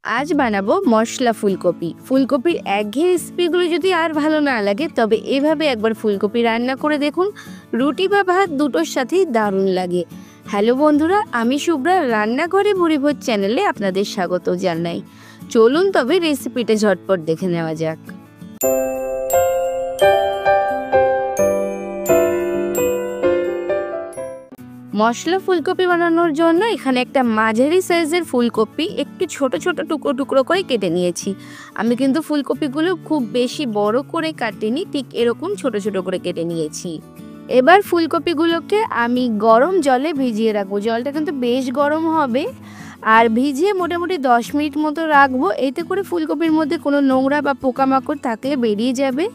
आज बानाबो मशला फुलकपि। फुलकपिर एकघेये रेसिपिगुलो यदि आर भालो ना लागे तबे एभाবে একবার ফুলকপি রান্না করে দেখুন, রুটি বা ভাত দুটোর সাথেই দারুণ লাগে। হ্যালো বন্ধুরা, আমি শুভ্রা রান্নাঘরে ভুরিভোজ চ্যানেলে আপনাদের স্বাগত জানাই। চলুন তবে রেসিপিটা ঝটপট দেখে নেওয়া যাক। মশলা ফুলকপি বানানোর জন্য এখানে একটা মাঝারি সাইজের ফুলকপি একটু ছোট ছোট টুকরো টুকরো করে কেটে নিয়েছি। আমি কিন্তু ফুলকপিগুলো খুব বেশি বড় করে কাটিনি, ঠিক এরকম ছোট ছোট করে কেটে নিয়েছি। এবার ফুলকপিগুলোকে আমি গরম জলে ভিজিয়ে রাখবো। জলটা কিন্তু বেশ গরম হবে, আর ভিজিয়ে মোটামুটি 10 মিনিট মতো রাখবো। এতে করে ফুলকপির মধ্যে কোনো নোংরা বা পোকামাকড় থাকলে বেরিয়ে যাবে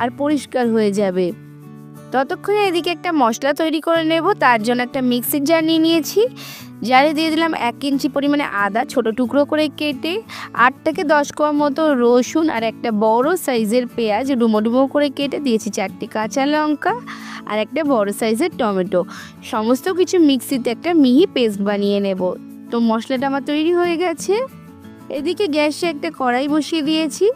আর পরিষ্কার হয়ে যাবে। ততক্ষণে এদিকে একটা মশলা তৈরি করে নেব। তার জন্য একটা মিক্সির জার নিয়ে নিয়েছি। জারে দিয়ে দিলাম 1 ইঞ্চি পরিমাণে আদা ছোট টুকরো করে কেটে, 8 থেকে 10 কোয়া মতো রসুন আর একটা বড় সাইজের পেঁয়াজ ডুমো ডুমো করে কেটে দিয়েছি, 4টি কাঁচা লঙ্কা আর একটা বড় সাইজের টমেটো। সমস্ত কিছু মিক্সিতে একটা মিহি পেস্ট বানিয়ে নেব। তো মশলাটা আমার তৈরি হয়ে গেছে। এদিকে গ্যাসে একটা কড়াই বসিয়ে দিয়েছি।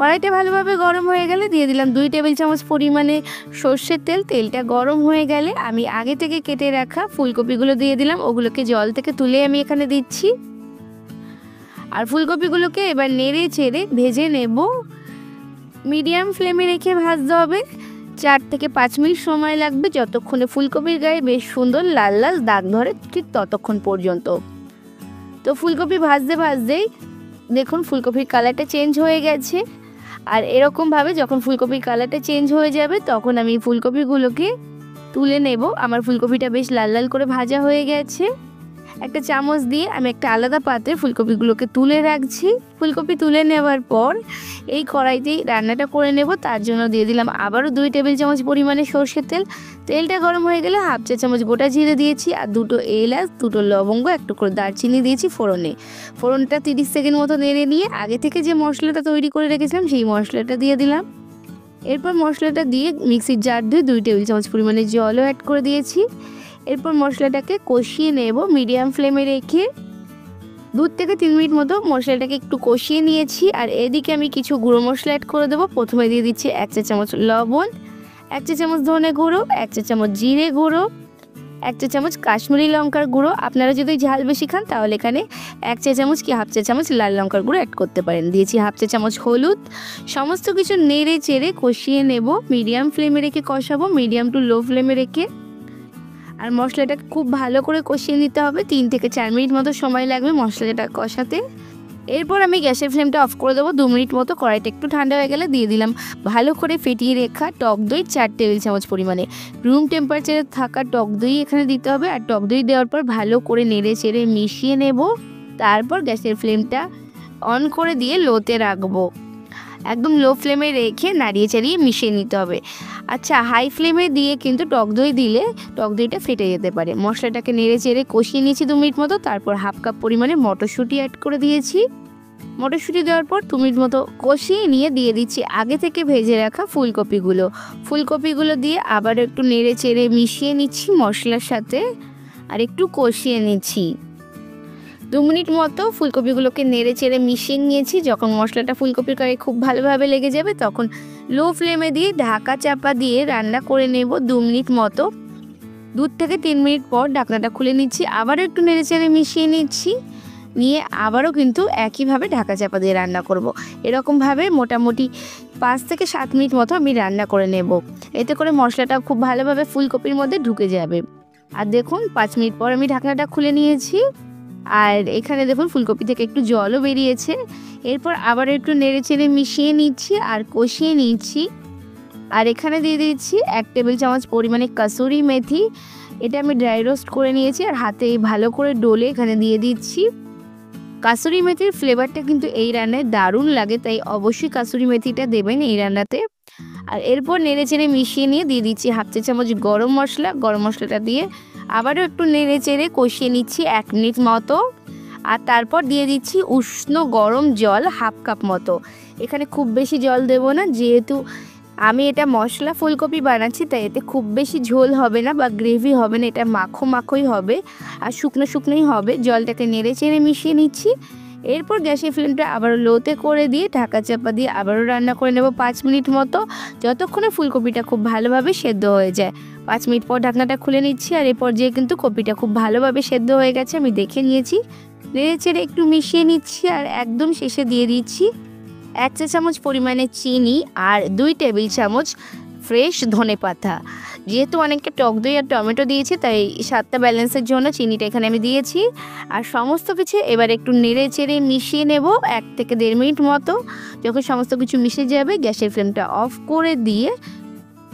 কড়াইটা ভালোভাবে গরম হয়ে গেলে দিয়ে দিলাম 2 টেবিল চামচ পরিমাণে সর্ষের তেল। তেলটা গরম হয়ে গেলে আমি আগে থেকে কেটে রাখা ফুলকপিগুলো দিয়ে দিলাম। ওগুলোকে জল থেকে তুলে আমি এখানে দিচ্ছি, আর ফুলকপিগুলোকে এবার নেড়ে চেড়ে ভেজে নেব। মিডিয়াম ফ্লেমে রেখে ভাজতে হবে। 4 থেকে 5 মিনিট সময় লাগবে, যতক্ষণে ফুলকপির গায়ে বেশ সুন্দর লাল লাল দাগ ধরে, ঠিক ততক্ষণ পর্যন্ত। তো ফুলকপি ভাজতে ভাজতেই দেখুন ফুলকপির কালারটা চেঞ্জ হয়ে গেছে। আর এরকমভাবে যখন ফুলকপির কালারটা চেঞ্জ হয়ে যাবে তখন আমি ফুলকপিগুলোকে তুলে নেব। আমার ফুলকপিটা বেশ লাল লাল করে ভাজা হয়ে গেছে। একটা চামচ দিয়ে আমি একটা আলাদা পাত্রে ফুলকপিগুলোকে তুলে রাখছি। ফুলকপি তুলে নেওয়ার পর এই কড়াইতেই রান্নাটা করে নেব। তার জন্য দিয়ে দিলাম আবারও 2 টেবিল চামচ পরিমাণে সর্ষের তেল। তেলটা গরম হয়ে গেলে 1/2 চা চামচ গোটা জিরে দিয়েছি, আর 2টো এলাচ, 2টো লবঙ্গ, একটু করে দারচিনি দিয়েছি ফোড়নে। ফোড়নটা 30 সেকেন্ড মতো নেড়ে নিয়ে আগে থেকে যে মশলাটা তৈরি করে রেখেছিলাম সেই মশলাটা দিয়ে দিলাম। এরপর মশলাটা দিয়ে মিক্সির জার ধুয়ে 2 টেবিল চামচ পরিমাণে জলও অ্যাড করে দিয়েছি। এরপর মশলাটাকে কষিয়ে নেব মিডিয়াম ফ্লেমে রেখে। 2 থেকে 3 মিনিট মতো মশলাটাকে একটু কষিয়ে নিয়েছি। আর এদিকে আমি কিছু গুঁড়ো মশলা অ্যাড করে দেবো। প্রথমে দিয়ে দিচ্ছি 1 চা চামচ লবণ, 1 চা চামচ ধনে গুঁড়ো, 1 চা চামচ জিরে গুঁড়ো, 1 চা চামচ কাশ্মীরি লঙ্কার গুঁড়ো। আপনারা যদি ঝাল বেশি খান তাহলে এখানে 1 চা চামচ কি 1/2 চা চামচ লাল লঙ্কার গুঁড়ো অ্যাড করতে পারেন। দিয়েছি 1/2 চা চামচ হলুদ। সমস্ত কিছু নেড়ে চেড়ে কষিয়ে নেব। মিডিয়াম ফ্লেমে রেখে কষাবো, মিডিয়াম টু লো ফ্লেমে রেখে। আর মশলাটা খুব ভালো করে কষিয়ে নিতে হবে। 3 থেকে 4 মিনিট মতো সময় লাগবে মশলাটা কষাতে। এরপর আমি গ্যাসের ফ্লেমটা অফ করে দেবো 2 মিনিট মতো। কড়াইটা একটু ঠান্ডা হয়ে গেলে দিয়ে দিলাম ভালো করে ফেটিয়ে রেখা টক দই 4 টেবিল চামচ পরিমাণে। রুম টেম্পারেচারে থাকা টক দই এখানে দিতে হবে। আর টক দই দেওয়ার পর ভালো করে নেড়ে চেড়ে মিশিয়ে নেব। তারপর গ্যাসের ফ্লেমটা অন করে দিয়ে লোতে রাখবো। একদম লো ফ্লেমে রেখে নাড়িয়ে চাড়িয়ে মিশিয়ে নিতে হবে। আচ্ছা, হাই ফ্লেমে দিয়ে কিন্তু টক দই দিলে টক দইটা ফেটে যেতে পারে। মশলাটাকে নেড়ে চেড়ে কষিয়ে নিয়েছি 2 মিনিট মতো। তারপর 1/2 কাপ পরিমাণে মটরশুঁটি অ্যাড করে দিয়েছি। মটরশুঁটি দেওয়ার পর 2 মিনিট মতো কষিয়ে নিয়ে দিয়ে দিচ্ছি আগে থেকে ভেজে রাখা ফুলকপিগুলো দিয়ে আবার একটু নেড়ে চেড়ে মিশিয়ে নিচ্ছি মশলার সাথে, আর একটু কষিয়ে নিচ্ছি। 2 মিনিট মতো ফুলকপিগুলোকে নেড়ে চেড়ে মিশিয়ে নিয়েছি। যখন মশলাটা ফুলকপির গায়ে খুব ভালোভাবে লেগে যাবে তখন লো ফ্লেমে দিয়ে ঢাকা চাপা দিয়ে রান্না করে নেব 2 মিনিট মতো। 2 থেকে 3 মিনিট পর ঢাকনাটা খুলে নিচ্ছি, আবারও একটু নেড়ে চেড়ে মিশিয়ে নিচ্ছি। নিয়ে আবারও কিন্তু একইভাবে ঢাকা চাপা দিয়ে রান্না করব। এরকমভাবে মোটামুটি 5 থেকে 7 মিনিট মতো আমি রান্না করে নেব। এতে করে মশলাটা খুব ভালোভাবে ফুলকপির মধ্যে ঢুকে যাবে। আর দেখুন 5 মিনিট পর আমি ঢাকনাটা খুলে নিয়েছি। আর এখানে দেখুন ফুলকপি থেকে একটু জলও বেরিয়েছে। এরপর আবার একটু নেড়ে চেড়ে মিশিয়ে নিচ্ছি আর কষিয়ে নিচ্ছি। আর এখানে দিয়ে দিচ্ছি 1 টেবিল চামচ পরিমাণে কাসুরি মেথি। এটা আমি ড্রাই রোস্ট করে নিয়েছি আর হাতে ভালো করে ডলে এখানে দিয়ে দিচ্ছি। কাসুরি মেথির ফ্লেভারটা কিন্তু এই রান্নায় দারুণ লাগে, তাই অবশ্যই কাসুরি মেথিটা দেবেন এই রান্নাতে। আর এরপর নেড়ে চেড়ে মিশিয়ে নিয়ে দিয়ে দিচ্ছি 1/2 চা চামচ গরম মশলাটা দিয়ে আবারও একটু নেড়ে চেড়ে কষিয়ে নিচ্ছি 1 মিনিট মতো। আর তারপর দিয়ে দিচ্ছি উষ্ণ গরম জল 1/2 কাপ মতো। এখানে খুব বেশি জল দেব না, যেহেতু আমি এটা মশলা ফুলকপি বানাচ্ছি তাই এতে খুব বেশি ঝোল হবে না বা গ্রেভি হবে না, এটা মাখোই হবে আর শুকনোই হবে। জলটাকে নেড়ে চেড়ে মিশিয়ে নিচ্ছি। এরপর গ্যাসের ফ্লেমটা আবারও লোতে করে দিয়ে ঢাকা চাপা দিয়ে আবারও রান্না করে নেব 5 মিনিট মতো, যতক্ষণে ফুলকপিটা খুব ভালোভাবে সেদ্ধ হয়ে যায়। 5 মিনিট পর ঢাকনাটা খুলে নিচ্ছি, আর এই পর্যায়ে কিন্তু কপিটা খুব ভালোভাবে সেদ্ধ হয়ে গেছে, আমি দেখে নিয়েছি। নেড়ে চেড়ে একটু মিশিয়ে নিচ্ছি, আর একদম শেষে দিয়ে দিচ্ছি 1 চা চামচ পরিমাণে চিনি আর 2 টেবিল চামচ ফ্রেশ ধনেপাতা। যেহেতু অনেকটা টক দই আর টমেটো দিয়েছি, তাই স্বাদটা ব্যালেন্সের জন্য চিনিটা এখানে আমি দিয়েছি। আর সমস্ত কিছু এবার একটু নেড়ে চেড়ে মিশিয়ে নেব 1 থেকে 1.5 মিনিট মতো। যখন সমস্ত কিছু মিশে যাবে গ্যাসের ফ্লেমটা অফ করে দিয়ে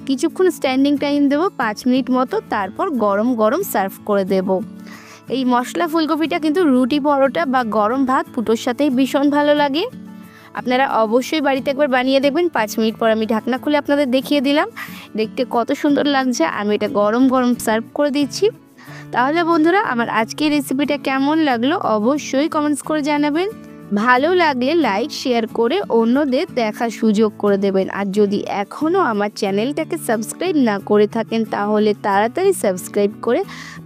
কিছুক্ষণ স্ট্যান্ডিং টাইম দেবো 5 মিনিট মতো, তারপর গরম গরম সার্ভ করে দেব। এই মশলা ফুলকপিটা কিন্তু রুটি, পরোটা বা গরম ভাত দুটোর সাথেই ভীষণ ভালো লাগে। আপনারা অবশ্যই বাড়িতে একবার বানিয়ে দেখবেন। 5 মিনিট পর আমি ঢাকনা খুলে আপনাদের দেখিয়ে দিলাম, দেখতে কত সুন্দর লাগছে। আমি এটা গরম গরম সার্ভ করে দিচ্ছি। তাহলে বন্ধুরা, আমার আজকের রেসিপিটা কেমন লাগলো অবশ্যই কমেন্টস করে জানাবেন। ভালো লাগলে লাইক শেয়ার করে অন্যদের দেখার সুযোগ করে দেবেন। আর যদি এখনও আমার চ্যানেলটাকে সাবস্ক্রাইব না করে থাকেন তাহলে তাড়াতাড়ি সাবস্ক্রাইব করে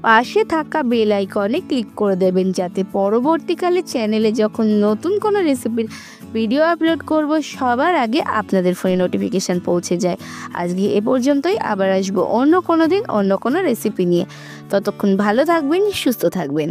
পাশে থাকা বেল আইকনে ক্লিক করে দেবেন, যাতে পরবর্তীকালে চ্যানেলে যখন নতুন কোনো রেসিপির ভিডিও আপলোড করব সবার আগে আপনাদের ফোনে নোটিফিকেশান পৌঁছে যায়। আজকে এ পর্যন্তই, আবার আসবো অন্য কোনো দিন অন্য কোনো রেসিপি নিয়ে। ততক্ষণ ভালো থাকবেন, সুস্থ থাকবেন।